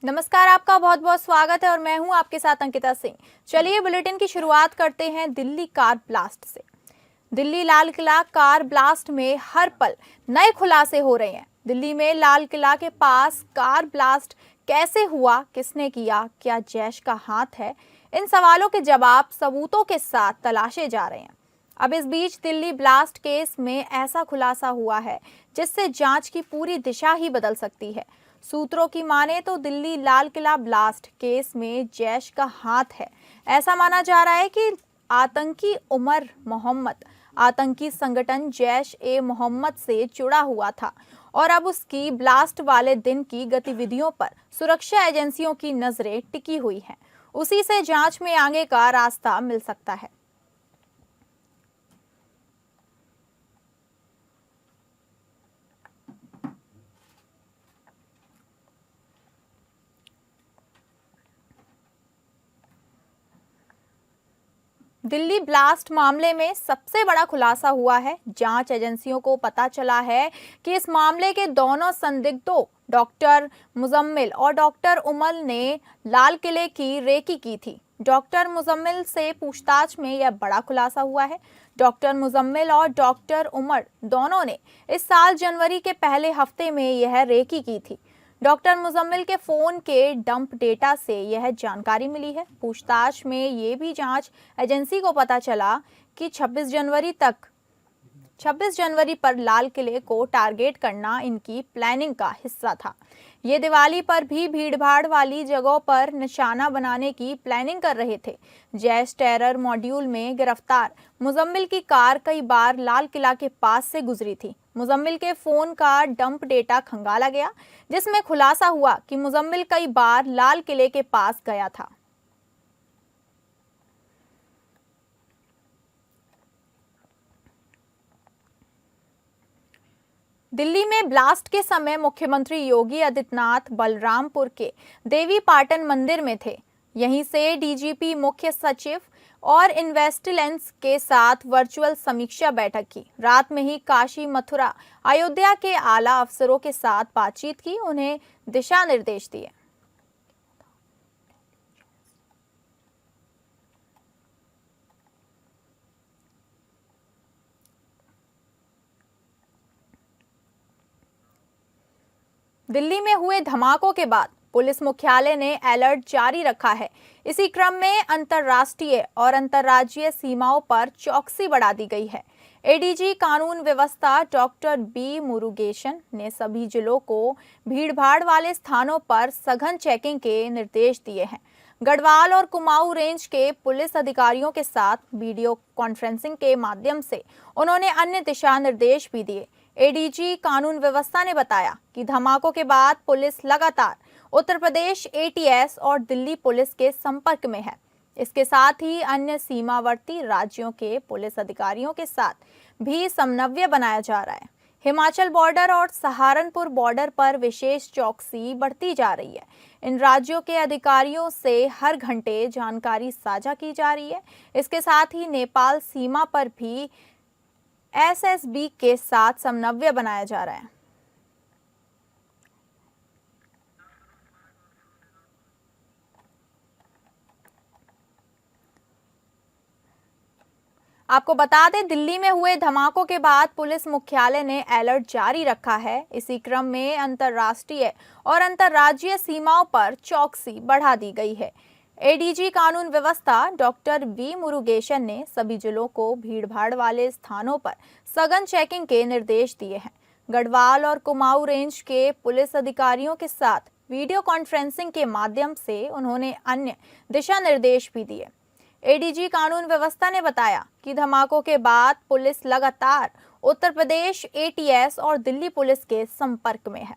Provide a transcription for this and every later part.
नमस्कार, आपका बहुत बहुत स्वागत है और मैं हूं आपके साथ अंकिता सिंह। चलिए बुलेटिन की शुरुआत करते हैं दिल्ली कार ब्लास्ट से। दिल्ली लाल किला कार ब्लास्ट में हर पल नए खुलासे हो रहे हैं। दिल्ली में लाल किला के पास कार ब्लास्ट कैसे हुआ, किसने किया, क्या जैश का हाथ है? इन सवालों के जवाब सबूतों के साथ तलाशे जा रहे हैं। अब इस बीच दिल्ली ब्लास्ट केस में ऐसा खुलासा हुआ है जिससे जांच की पूरी दिशा ही बदल सकती है। सूत्रों की माने तो दिल्ली लाल किला ब्लास्ट केस में जैश का हाथ है। ऐसा माना जा रहा है कि आतंकी उमर मोहम्मद आतंकी संगठन जैश ए मोहम्मद से जुड़ा हुआ था और अब उसकी ब्लास्ट वाले दिन की गतिविधियों पर सुरक्षा एजेंसियों की नजरें टिकी हुई हैं। उसी से जांच में आगे का रास्ता मिल सकता है। दिल्ली ब्लास्ट मामले में सबसे बड़ा खुलासा हुआ है। जांच एजेंसियों को पता चला है कि इस मामले के दोनों संदिग्धों डॉक्टर मुजम्मिल और डॉक्टर उमर ने लाल किले की रेकी की थी। डॉक्टर मुजम्मिल से पूछताछ में यह बड़ा खुलासा हुआ है। डॉक्टर मुजम्मिल और डॉक्टर उमर दोनों ने इस साल जनवरी के पहले हफ्ते में यह रेकी की थी। डॉक्टर मुजम्मिल के फोन के डंप डेटा से यह जानकारी मिली है। पूछताछ में ये भी जांच एजेंसी को पता चला कि 26 जनवरी पर लाल किले को टारगेट करना इनकी प्लानिंग का हिस्सा था। ये दिवाली पर भी भीड़भाड़ वाली जगहों पर निशाना बनाने की प्लानिंग कर रहे थे। जैश टेरर मॉड्यूल में गिरफ्तार मुजम्मिल की कार कई बार लाल किला के पास से गुजरी थी। मुजम्मिल के फोन का डंप डेटा खंगाला गया, जिसमें खुलासा हुआ कि मुजम्मिल कई बार लाल किले के पास गया था। दिल्ली में ब्लास्ट के समय मुख्यमंत्री योगी आदित्यनाथ बलरामपुर के देवी पाटन मंदिर में थे। यहीं से डीजीपी, मुख्य सचिव और इन्वेस्टिलेंस के साथ वर्चुअल समीक्षा बैठक की। रात में ही काशी, मथुरा, अयोध्या के आला अफसरों के साथ बातचीत की, उन्हें दिशा निर्देश दिए। दिल्ली में हुए धमाकों के बाद पुलिस मुख्यालय ने अलर्ट जारी रखा है। इसी क्रम में अंतर्राष्ट्रीय और अंतर्राज्यीय सीमाओं पर चौकसी बढ़ा दी गई है। एडीजी कानून व्यवस्था डॉक्टर बी मुरुगेशन ने सभी जिलों को भीड़भाड़ वाले स्थानों पर सघन चेकिंग के निर्देश दिए हैं। गढ़वाल और कुमाऊं रेंज के पुलिस अधिकारियों के साथ वीडियो कॉन्फ्रेंसिंग के माध्यम से उन्होंने अन्य दिशा निर्देश भी दिए। एडीजी कानून व्यवस्था ने बताया कि धमाकों के बाद पुलिस लगातार उत्तर प्रदेश एटीएस और दिल्ली पुलिस के संपर्क में है। इसके साथ ही अन्य सीमावर्ती राज्यों के पुलिस अधिकारियों के साथ भी समन्वय बनाया जा रहा है। हिमाचल बॉर्डर और सहारनपुर बॉर्डर पर विशेष चौकसी बढ़ती जा रही है। इन राज्यों के अधिकारियों से हर घंटे जानकारी साझा की जा रही है। इसके साथ ही नेपाल सीमा पर भी एसएसबी के साथ समन्वय बनाया जा रहा है। आपको बता दें, दिल्ली में हुए धमाकों के बाद पुलिस मुख्यालय ने अलर्ट जारी रखा है। इसी क्रम में अंतर्राष्ट्रीय और अंतर्राज्यीय सीमाओं पर चौकसी बढ़ा दी गई है। एडीजी कानून व्यवस्था डॉक्टर वी मुरुगेशन ने सभी जिलों को भीड़भाड़ वाले स्थानों पर सघन चेकिंग के निर्देश दिए हैं। गढ़वाल और कुमाऊं रेंज के पुलिस अधिकारियों के साथ वीडियो कॉन्फ्रेंसिंग के माध्यम से उन्होंने अन्य दिशा निर्देश भी दिए। एडीजी कानून व्यवस्था ने बताया कि धमाकों के बाद पुलिस लगातार उत्तर प्रदेश एटीएस और दिल्ली पुलिस के संपर्क में है।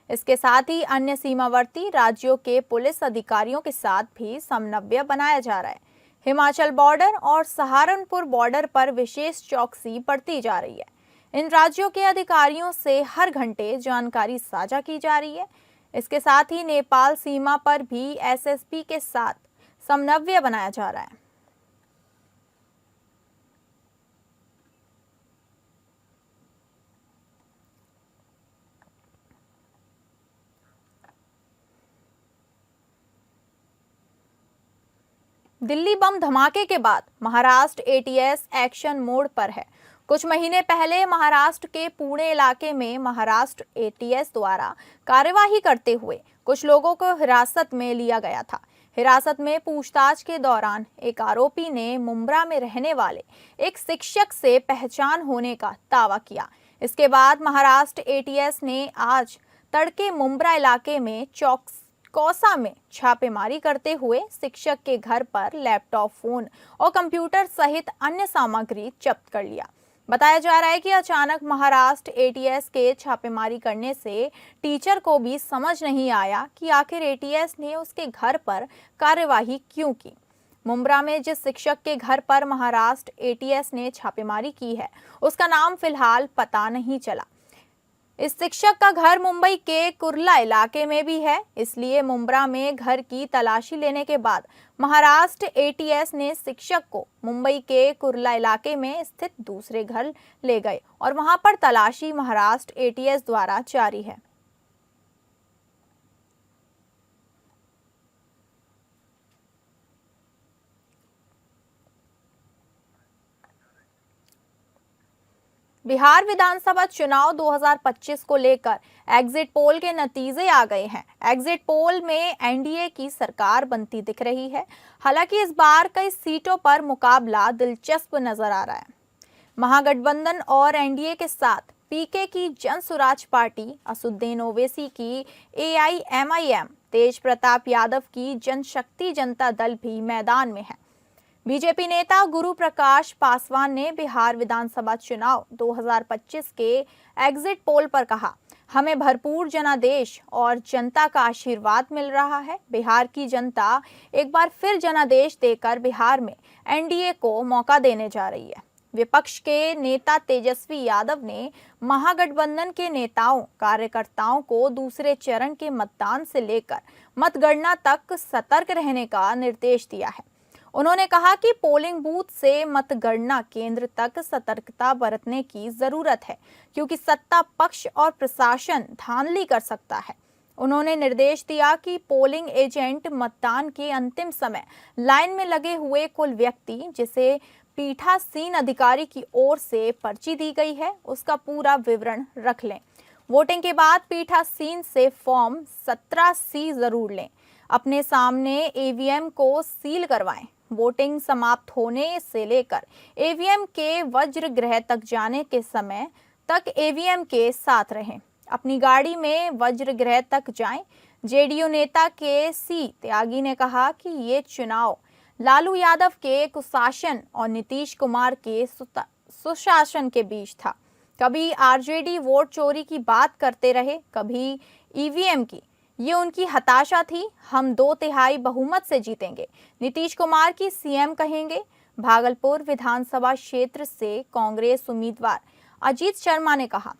इसके साथ ही अन्य सीमावर्ती राज्यों के पुलिस अधिकारियों के साथ भी समन्वय बनाया जा रहा है। हिमाचल बॉर्डर और सहारनपुर बॉर्डर पर विशेष चौकसी बढ़ती जा रही है। इन राज्यों के अधिकारियों से हर घंटे जानकारी साझा की जा रही है। इसके साथ ही नेपाल सीमा पर भी एसएसपी के साथ समन्वय बनाया जा रहा है। दिल्ली बम धमाके के बाद महाराष्ट्र एटीएस एक्शन मोड पर है। कुछ महीने पहले महाराष्ट्र के पुणे इलाके में महाराष्ट्र एटीएस द्वारा कार्यवाही करते हुए कुछ लोगों को हिरासत में लिया गया था। हिरासत में पूछताछ के दौरान एक आरोपी ने मुंब्रा में रहने वाले एक शिक्षक से पहचान होने का दावा किया। इसके बाद महाराष्ट्र एटीएस ने आज तड़के मुंब्रा इलाके में कौसा में छापेमारी करते हुए शिक्षक के घर पर लैपटॉप, फोन और कंप्यूटर सहित अन्य सामग्री जब्त कर लिया। बताया जा रहा है कि अचानक महाराष्ट्र एटीएस के छापेमारी करने से टीचर को भी समझ नहीं आया कि आखिर एटीएस ने उसके घर पर कार्यवाही क्यों की। मुंब्रा में जिस शिक्षक के घर पर महाराष्ट्र एटीएस ने छापेमारी की है, उसका नाम फिलहाल पता नहीं चला। इस शिक्षक का घर मुंबई के कुर्ला इलाके में भी है, इसलिए मुंब्रा में घर की तलाशी लेने के बाद महाराष्ट्र एटीएस ने शिक्षक को मुंबई के कुर्ला इलाके में स्थित दूसरे घर ले गए और वहां पर तलाशी महाराष्ट्र एटीएस द्वारा जारी है। बिहार विधानसभा चुनाव 2025 को लेकर एग्जिट पोल के नतीजे आ गए हैं। एग्जिट पोल में एनडीए की सरकार बनती दिख रही है। हालांकि इस बार कई सीटों पर मुकाबला दिलचस्प नजर आ रहा है। महागठबंधन और एनडीए के साथ पीके की जन स्वराज पार्टी, असदुद्दीन ओवैसी की एआईएमआईएम, तेज प्रताप यादव की जनशक्ति जनता दल भी मैदान में है। बीजेपी नेता गुरु प्रकाश पासवान ने बिहार विधानसभा चुनाव 2025 के एग्जिट पोल पर कहा, हमें भरपूर जनादेश और जनता का आशीर्वाद मिल रहा है। बिहार की जनता एक बार फिर जनादेश देकर बिहार में एनडीए को मौका देने जा रही है। विपक्ष के नेता तेजस्वी यादव ने महागठबंधन के नेताओं, कार्यकर्ताओं को दूसरे चरण के मतदान से लेकर मतगणना तक सतर्क रहने का निर्देश दिया है। उन्होंने कहा कि पोलिंग बूथ से मतगणना केंद्र तक सतर्कता बरतने की जरूरत है, क्योंकि सत्ता पक्ष और प्रशासन धांधली कर सकता है। उन्होंने निर्देश दिया कि पोलिंग एजेंट मतदान के अंतिम समय लाइन में लगे हुए कुल व्यक्ति जिसे पीठासीन अधिकारी की ओर से पर्ची दी गई है, उसका पूरा विवरण रख लें। वोटिंग के बाद पीठासीन से फॉर्म 17C जरूर लें। अपने सामने ईवीएम को सील करवाएं। वोटिंग समाप्त होने से लेकर ईवीएम के वज्र गृह तक जाने के समय तक ईवीएम के साथ रहें। अपनी गाड़ी में वज्र गृह तक जाएं। जेडीयू नेता के सी त्यागी ने कहा कि ये चुनाव लालू यादव के कुशासन और नीतीश कुमार के सुशासन के बीच था। कभी आरजेडी वोट चोरी की बात करते रहे, कभी ईवीएम की। ये उनकी हताशा थी। हम 2/3 बहुमत से जीतेंगे, नीतीश कुमार की सीएम कहेंगे। भागलपुर विधानसभा क्षेत्र से कांग्रेस उम्मीदवार अजीत शर्मा ने कहा,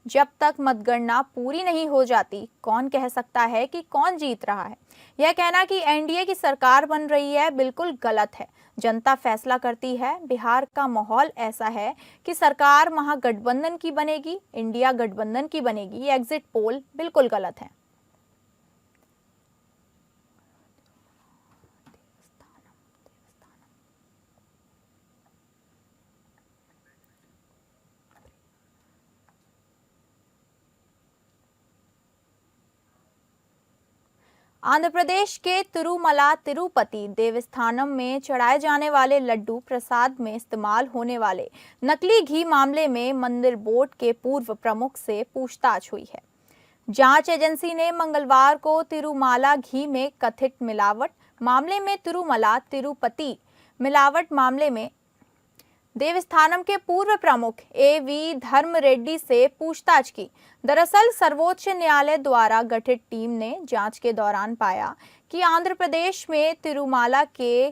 जब तक मतगणना पूरी नहीं हो जाती, कौन कह सकता है कि कौन जीत रहा है। यह कहना कि एनडीए की सरकार बन रही है बिल्कुल गलत है। जनता फैसला करती है। बिहार का माहौल ऐसा है कि सरकार महागठबंधन की बनेगी, इंडिया गठबंधन की बनेगी। एग्जिट पोल बिल्कुल गलत है। आंध्र प्रदेश के तिरुमला तिरुपति देवस्थानम में चढ़ाए जाने वाले लड्डू प्रसाद में इस्तेमाल होने वाले नकली घी मामले में मंदिर बोर्ड के पूर्व प्रमुख से पूछताछ हुई है। जांच एजेंसी ने मंगलवार को तिरुमाला घी में कथित मिलावट मामले में तिरुमला तिरुपति मिलावट मामले में देवस्थानम के पूर्व प्रमुख एवी धर्म रेड्डी से पूछताछ की। दरअसल सर्वोच्च न्यायालय द्वारा गठित टीम ने जांच के दौरान पाया कि आंध्र प्रदेश में तिरुमाला के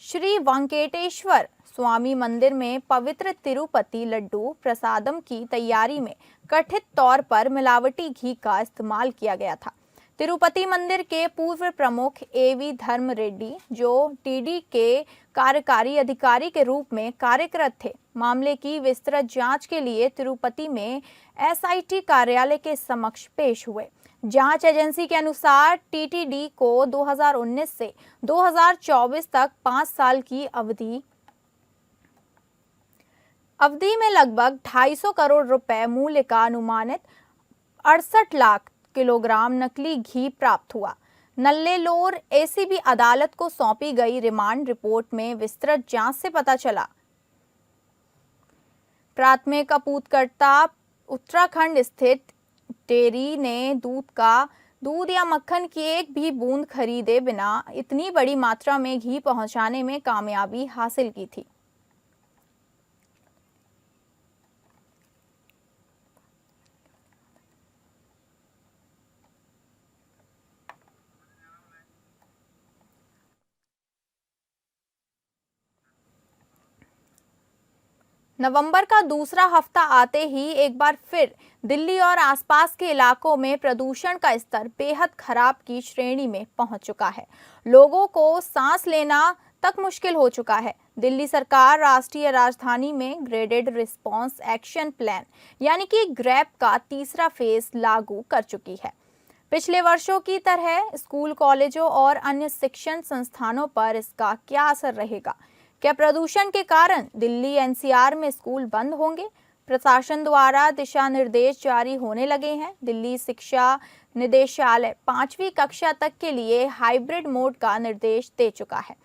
श्री वेंकटेश्वर स्वामी मंदिर में पवित्र तिरुपति लड्डू प्रसादम की तैयारी में कथित तौर पर मिलावटी घी का इस्तेमाल किया गया था। तिरुपति मंदिर के पूर्व प्रमुख एवी धर्म रेड्डी, जो टीडी के कार्यकारी अधिकारी के रूप में कार्यरत थे, मामले की विस्तृत जांच के लिए तिरुपति में एसआईटी कार्यालय के समक्ष पेश हुए, जांच एजेंसी के अनुसार टीटीडी को 2019 से 2024 तक 5 साल की अवधि में लगभग 250 करोड़ रुपए मूल्य का अनुमानित 68 लाख किलोग्राम नकली घी प्राप्त हुआ। नल्लेलोर एसीबी अदालत को सौंपी गई रिमांड रिपोर्ट में विस्तृत जांच से पता चला। प्राथमिक आपूर्तिकर्ता उत्तराखंड स्थित डेयरी ने दूध या मक्खन की एक भी बूंद खरीदे बिना इतनी बड़ी मात्रा में घी पहुंचाने में कामयाबी हासिल की थी। नवंबर का दूसरा हफ्ता आते ही एक बार फिर दिल्ली और आसपास के इलाकों में प्रदूषण का स्तर बेहद खराब की श्रेणी में पहुंच चुका है। लोगों को सांस लेना तक मुश्किल हो चुका है। दिल्ली सरकार राष्ट्रीय राजधानी में ग्रेडेड रिस्पांस एक्शन प्लान यानी कि ग्रैप का तीसरा फेज लागू कर चुकी है। पिछले वर्षों की तरह स्कूल, कॉलेजों और अन्य शिक्षण संस्थानों पर इसका क्या असर रहेगा? क्या प्रदूषण के कारण दिल्ली एनसीआर में स्कूल बंद होंगे? प्रशासन द्वारा दिशा निर्देश जारी होने लगे हैं। दिल्ली शिक्षा निदेशालय 5वीं कक्षा तक के लिए हाइब्रिड मोड का निर्देश दे चुका है,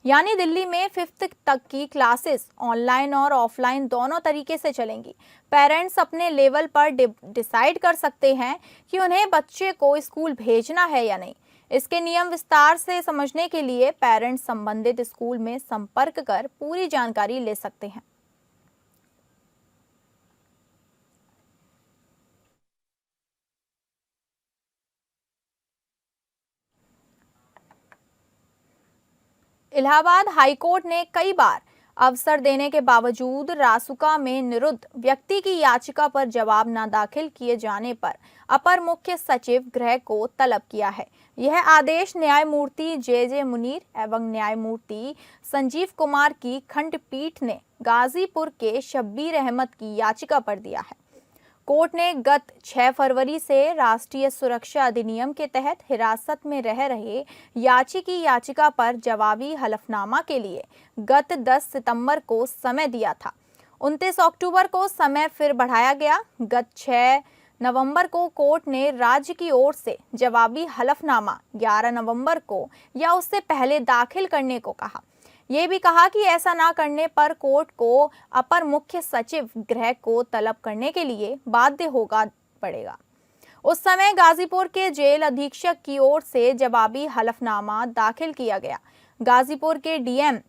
यानी दिल्ली में 5th तक की क्लासेस ऑनलाइन और ऑफलाइन दोनों तरीके से चलेंगी। पेरेंट्स अपने लेवल पर डिसाइड कर सकते हैं कि उन्हें बच्चे को स्कूल भेजना है या नहीं। इसके नियम विस्तार से समझने के लिए पेरेंट्स संबंधित स्कूल में संपर्क कर पूरी जानकारी ले सकते हैं। इलाहाबाद हाईकोर्ट ने कई बार अवसर देने के बावजूद रासुका में निरुद्ध व्यक्ति की याचिका पर जवाब न दाखिल किए जाने पर अपर मुख्य सचिव गृह को तलब किया है। यह आदेश न्यायमूर्ति जे मुनीर एवं न्यायमूर्ति संजीव कुमार की खंडपीठ ने गाजीपुर के शब्बीर अहमद की याचिका पर दिया है। कोर्ट ने गत 6 फरवरी से राष्ट्रीय सुरक्षा अधिनियम के तहत हिरासत में रह रहे याची की याचिका पर जवाबी हलफनामा के लिए गत 10 सितंबर को समय दिया था। 29 अक्टूबर को समय फिर बढ़ाया गया। गत 6 नवंबर को कोर्ट ने राज्य की ओर से जवाबी हलफनामा 11 नवंबर को या उससे पहले दाखिल करने को कहा। ये भी कहा कि ऐसा ना करने पर कोर्ट को अपर मुख्य सचिव गृह को तलब करने के लिए बाध्य होगा पड़ेगा। उस समय गाजीपुर के जेल अधीक्षक की ओर से जवाबी हलफनामा दाखिल किया गया। गाजीपुर के डीएम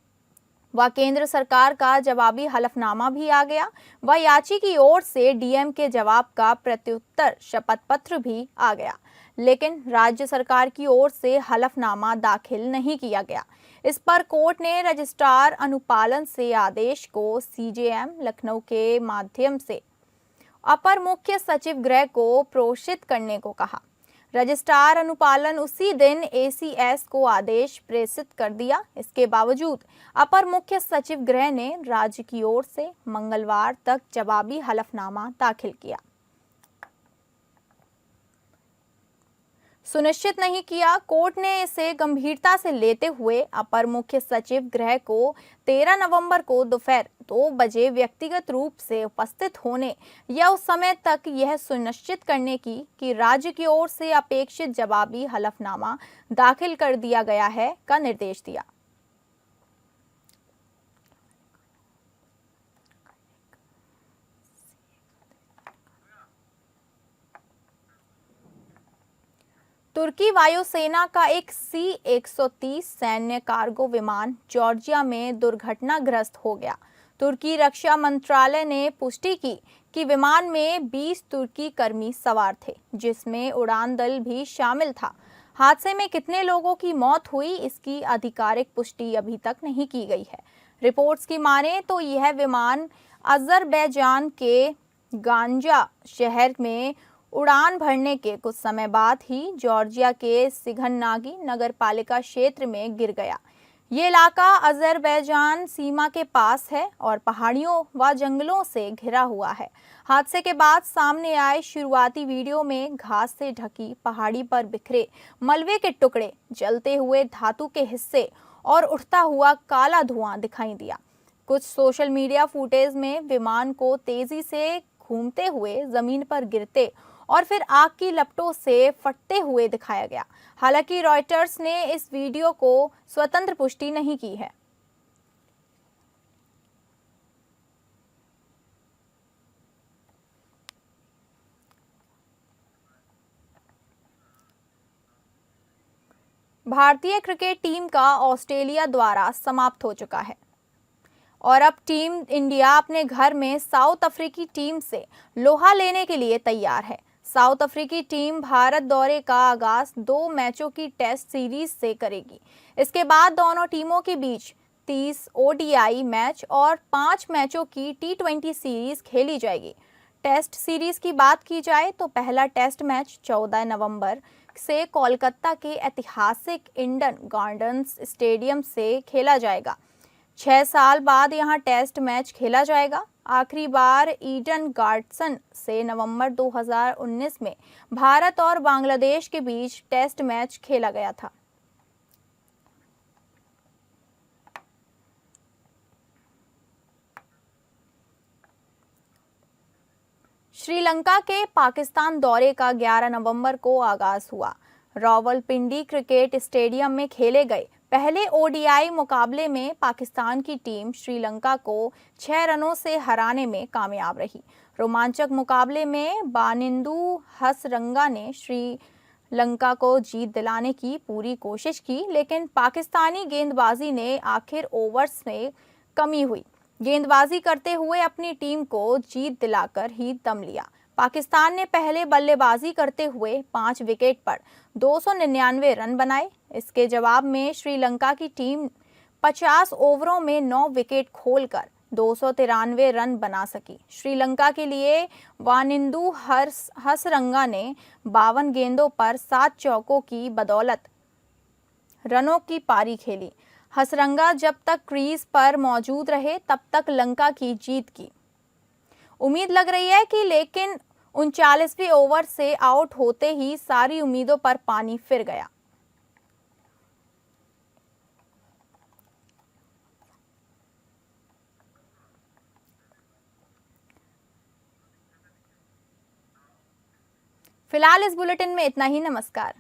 व केंद्र सरकार का जवाबी हलफनामा भी आ गया व याची की ओर से डीएम के जवाब का प्रत्युत्तर शपथ पत्र भी आ गया, लेकिन राज्य सरकार की ओर से हलफनामा दाखिल नहीं किया गया। इस पर कोर्ट ने रजिस्ट्रार अनुपालन से आदेश को सीजेएम लखनऊ के माध्यम से अपर मुख्य सचिव गृह को प्रेषित करने को कहा। रजिस्ट्रार अनुपालन उसी दिन एसीएस को आदेश प्रेषित कर दिया। इसके बावजूद अपर मुख्य सचिव गृह ने राज्य की ओर से मंगलवार तक जवाबी हलफनामा दाखिल किया। सुनिश्चित नहीं किया। कोर्ट ने इसे गंभीरता से लेते हुए अपर मुख्य सचिव गृह को 13 नवंबर को दोपहर 2 बजे व्यक्तिगत रूप से उपस्थित होने या उस समय तक यह सुनिश्चित करने की कि राज्य की ओर से अपेक्षित जवाबी हलफनामा दाखिल कर दिया गया है का निर्देश दिया। तुर्की वायुसेना का एक C-130 सैन्य कार्गो विमान जॉर्जिया में दुर्घटनाग्रस्त हो गया। तुर्की रक्षा मंत्रालय ने पुष्टि की कि विमान में 20 तुर्की कर्मी सवार थे, जिसमें उड़ान दल भी शामिल था। हादसे में कितने लोगों की मौत हुई, इसकी आधिकारिक पुष्टि अभी तक नहीं की गई है। रिपोर्ट्स की माने तो यह विमान अजरबैजान के गांजा शहर में उड़ान भरने के कुछ समय बाद ही जॉर्जिया के सिघननागी नगर पालिका क्षेत्र में गिर गया। ये इलाका अजरबैजान सीमा के पास है और पहाड़ियों व जंगलों से घिरा हुआ है। हादसे के बाद सामने आए शुरुआती वीडियो में घास से ढकी पहाड़ी पर बिखरे मलबे के टुकड़े, जलते हुए धातु के हिस्से और उठता हुआ काला धुआं दिखाई दिया। कुछ सोशल मीडिया फुटेज में विमान को तेजी से घूमते हुए जमीन पर गिरते और फिर आग की लपटों से फटते हुए दिखाया गया। हालांकि रॉयटर्स ने इस वीडियो को स्वतंत्र पुष्टि नहीं की है। भारतीय क्रिकेट टीम का ऑस्ट्रेलिया द्वारा समाप्त हो चुका है और अब टीम इंडिया अपने घर में साउथ अफ्रीकी टीम से लोहा लेने के लिए तैयार है। साउथ अफ्रीकी टीम भारत दौरे का आगाज 2 मैचों की टेस्ट सीरीज से करेगी। इसके बाद दोनों टीमों के बीच 30 ओडीआई मैच और 5 मैचों की टी20 सीरीज खेली जाएगी। टेस्ट सीरीज की बात की जाए तो पहला टेस्ट मैच 14 नवंबर से कोलकाता के ऐतिहासिक ईडन गार्डन्स स्टेडियम से खेला जाएगा। 6 साल बाद यहां टेस्ट मैच खेला जाएगा। आखिरी बार ईडन गार्डन्स से नवंबर 2019 में भारत और बांग्लादेश के बीच टेस्ट मैच खेला गया था। श्रीलंका के पाकिस्तान दौरे का 11 नवंबर को आगाज हुआ। रावलपिंडी क्रिकेट स्टेडियम में खेले गए पहले ओडीआई मुकाबले में पाकिस्तान की टीम श्रीलंका को 6 रनों से हराने में कामयाब रही। रोमांचक मुकाबले में बानिंदु हसरंगा ने श्रीलंका को जीत दिलाने की पूरी कोशिश की, लेकिन पाकिस्तानी गेंदबाजी ने आखिर ओवर्स में कमी हुई। गेंदबाजी करते हुए अपनी टीम को जीत दिलाकर ही दम लिया। पाकिस्तान ने पहले बल्लेबाजी करते हुए 5 विकेट पर 299 रन बनाए। इसके जवाब में श्रीलंका की टीम 50 ओवरों में 9 विकेट खोलकर 293 रन बना सकी। श्रीलंका के लिए वानिंदु हसरंगा ने 52 गेंदों पर 7 चौकों की बदौलत रनों की पारी खेली। हसरंगा जब तक क्रीज पर मौजूद रहे तब तक लंका की जीत की उम्मीद लग रही है कि लेकिन 39वें ओवर से आउट होते ही सारी उम्मीदों पर पानी फिर गया। फिलहाल इस बुलेटिन में इतना ही। नमस्कार।